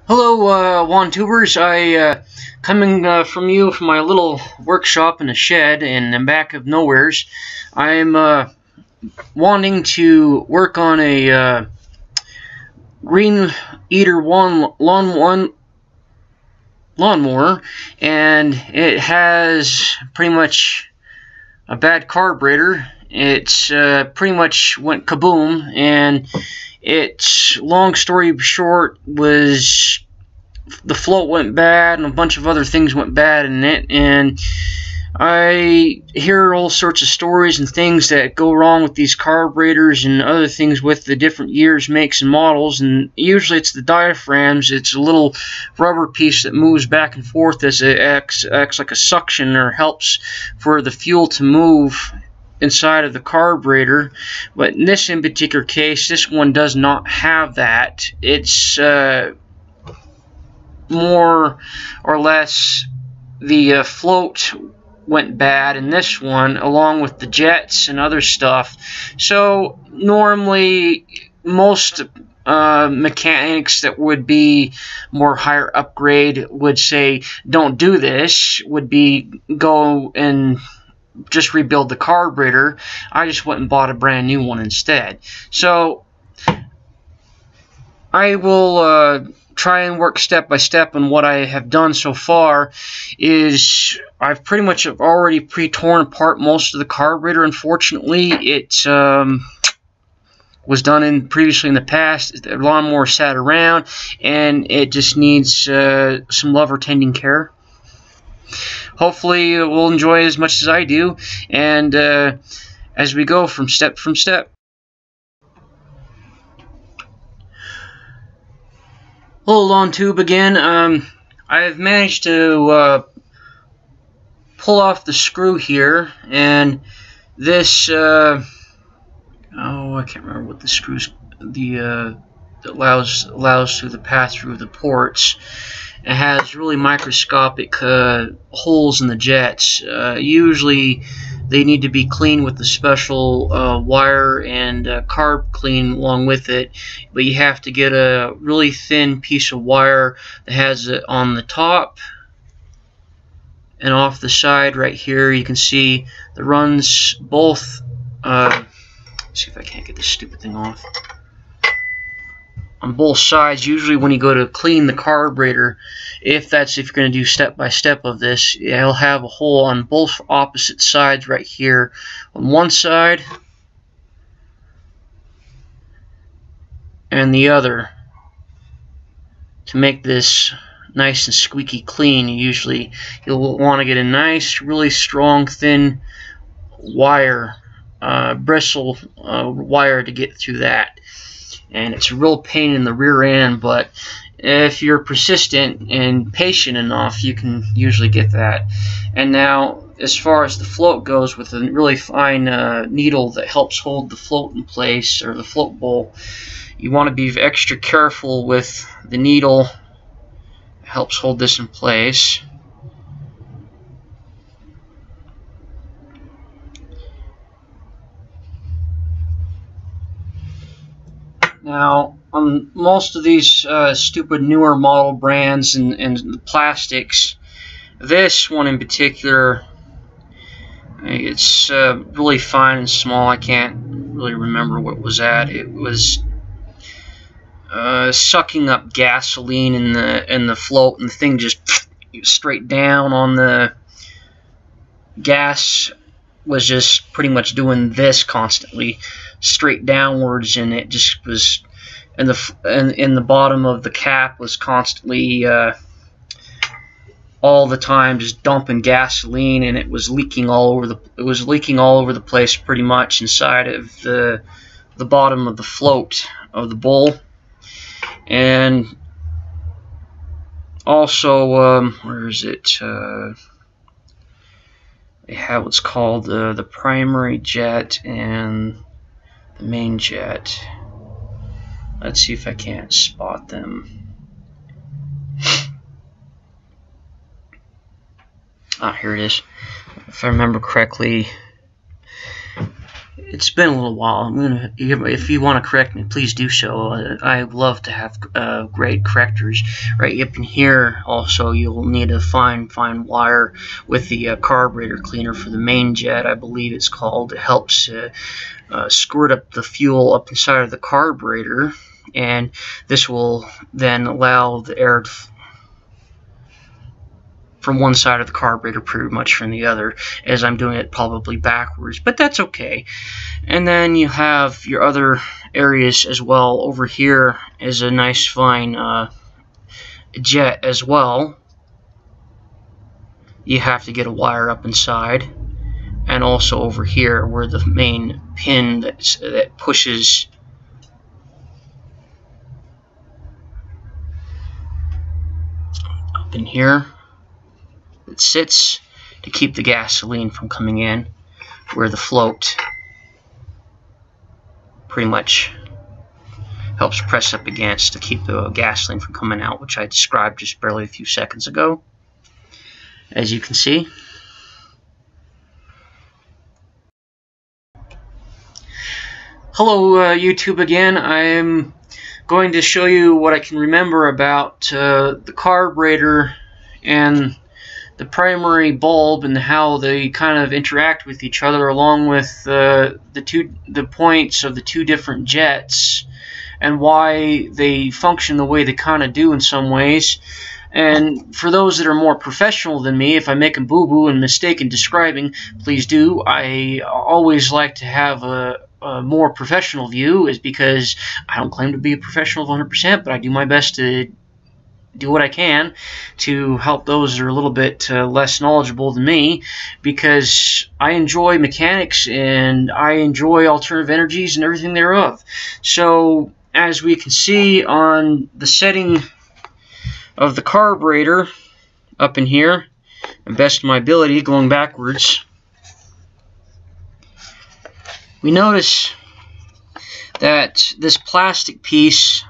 Hello, Lawn Tubers. Coming from you from my little workshop in a shed in the back of nowheres. I'm wanting to work on a Green Eater lawnmower, and it has pretty much a bad carburetor. It's pretty much went kaboom, and it's, long story short, was the float went bad and a bunch of other things went bad in it, and I hear all sorts of stories and things that go wrong with these carburetors and other things with the different years, makes, and models. And usually it's the diaphragms. It's a little rubber piece that moves back and forth as it acts like a suction, or helps for the fuel to move inside of the carburetor. But in this particular case, this one does not have that. It's more or less the float went bad in this one, along with the jets and other stuff. So normally most mechanics that would be more higher upgrade would say don't do this, would be go and just rebuild the carburetor. I just went and bought a brand new one instead. So I will try and work step by step, and what I have done so far is I've pretty much already pre-torn apart most of the carburetor. Unfortunately, it was done previously in the past. The lawnmower sat around, and it just needs some love or tending care. Hopefully we'll enjoy it as much as I do, and as we go from step. Hello, Lawn Tube again. I've managed to pull off the screw here, and this I can't remember what the screws that allows through the path through the ports. It has really microscopic holes in the jets. Usually they need to be cleaned with the special wire and carb clean along with it, but you have to get a really thin piece of wire that has it on the top and off the side right here. You can see that runs both. Let's see if I can't get this stupid thing off. On both sides. Usually when you go to clean the carburetor, if you're going to do step by step of this, it'll have a hole on both opposite sides right here. On one side and the other, to make this nice and squeaky clean. Usually you'll want to get a nice, really strong, thin wire, bristle wire to get through that. And it's a real pain in the rear end, but if you're persistent and patient enough, you can usually get that. And now, as far as the float goes, with a really fine needle that helps hold the float in place, or the float bowl, you want to be extra careful with the needle. It helps hold this in place. Now, on most of these stupid newer model brands and the plastics, this one in particular, it's really fine and small. I can't really remember what it was at. It was sucking up gasoline in the float, and the thing just straight down on the gas was just pretty much doing this constantly, straight downwards, and it just was, and the bottom of the cap was constantly all the time just dumping gasoline, and it was leaking all over the place, pretty much inside of the bottom of the float of the bowl. And also, where is it? They have what's called the primary jet and the main jet. Let's see if I can't spot them. Ah, here it is. If I remember correctly, It's been a little while. If you want to correct me, please do so. I love to have great correctors. Right up in here, also, you'll need a fine wire with the carburetor cleaner for the main jet, I believe it's called. It helps squirt up the fuel up inside of the carburetor, and this will then allow the air from one side of the carburetor pretty much from the other, as I'm doing it probably backwards, but that's okay. And then you have your other areas as well. Over here is a nice fine jet as well. You have to get a wire up inside, and also over here where the main pin that pushes up in here, it sits to keep the gasoline from coming in, where the float pretty much helps press up against to keep the gasoline from coming out, which I described just barely a few seconds ago, as you can see. Hello YouTube again. I'm going to show you what I can remember about the carburetor and the primary bulb and how they kind of interact with each other, along with the points of the two different jets and why they function the way they kind of do in some ways. And for those that are more professional than me, if I make a boo-boo and mistake in describing, please do. I always like to have a more professional view, is because I don't claim to be a professional 100%, but I do my best to do what I can to help those that are a little bit less knowledgeable than me, because I enjoy mechanics and I enjoy alternative energies and everything thereof. So as we can see on the setting of the carburetor up in here, the best of my ability going backwards, we notice that this plastic piece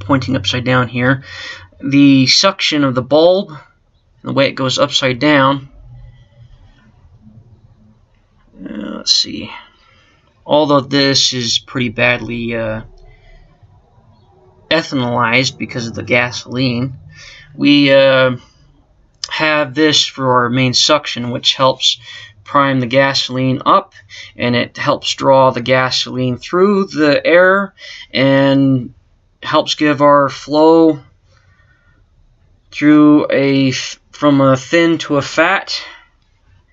pointing upside down here, the suction of the bulb, the way it goes upside down, let's see, although this is pretty badly ethanolized because of the gasoline, we have this for our main suction, which helps prime the gasoline up, and it helps draw the gasoline through the air and helps give our flow through from a thin to a fat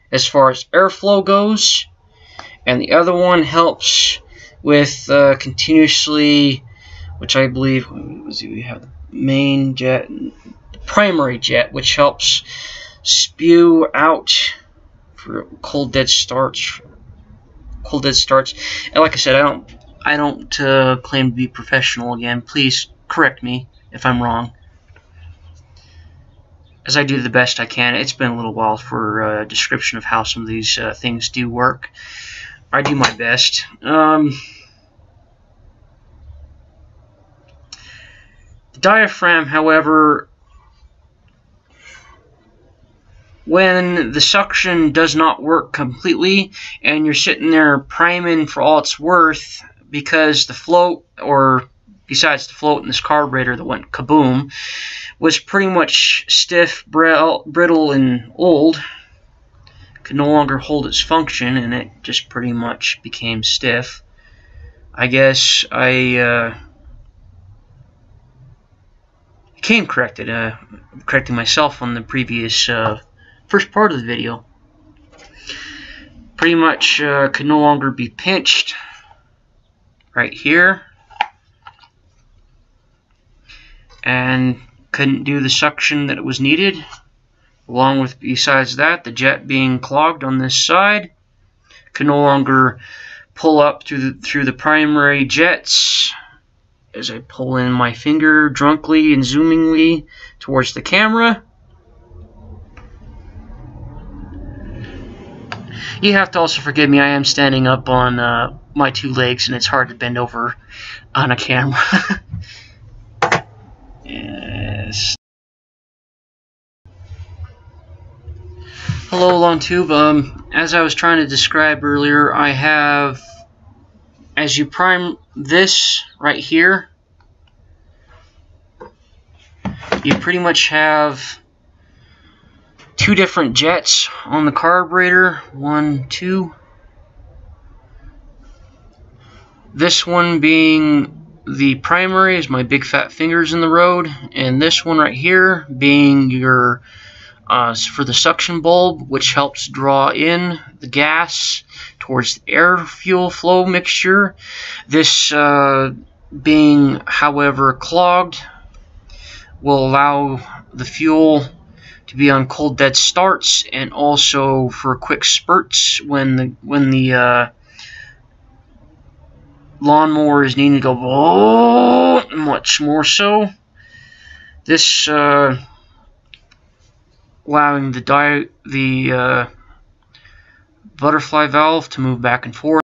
as far as airflow goes. And the other one helps with continuously, which I believe, we have the main jet, the primary jet, which helps spew out for cold dead starts. And like I said, I don't claim to be professional. Again, please correct me if I'm wrong, as I do the best I can. It's been a little while for a description of how some of these things do work. I do my best. The diaphragm, however, when the suction does not work completely and you're sitting there priming for all it's worth, because the float, or besides the float in this carburetor that went kaboom, was pretty much stiff, brittle, and old, could no longer hold its function, and it just pretty much became stiff. I guess I came corrected, correcting myself on the previous first part of the video. Pretty much could no longer be pinched right here, and couldn't do the suction that it was needed. Along with, besides that, the jet being clogged on this side, could no longer pull up through the primary jets. As I pull in my finger drunkly and zoomingly towards the camera, you have to also forgive me, I am standing up on my two legs, and it's hard to bend over on a camera. Yes. Hello, Lawn Tube. As I was trying to describe earlier, I have, as you prime this right here, you pretty much have two different jets on the carburetor. One, two. This one being the primary is my big fat fingers in the road, and this one right here being your for the suction bulb, which helps draw in the gas towards the air fuel flow mixture. This being, however, clogged, will allow the fuel to be on cold dead starts, and also for quick spurts when the lawnmower is needing to go much more so. This allowing the butterfly valve to move back and forth.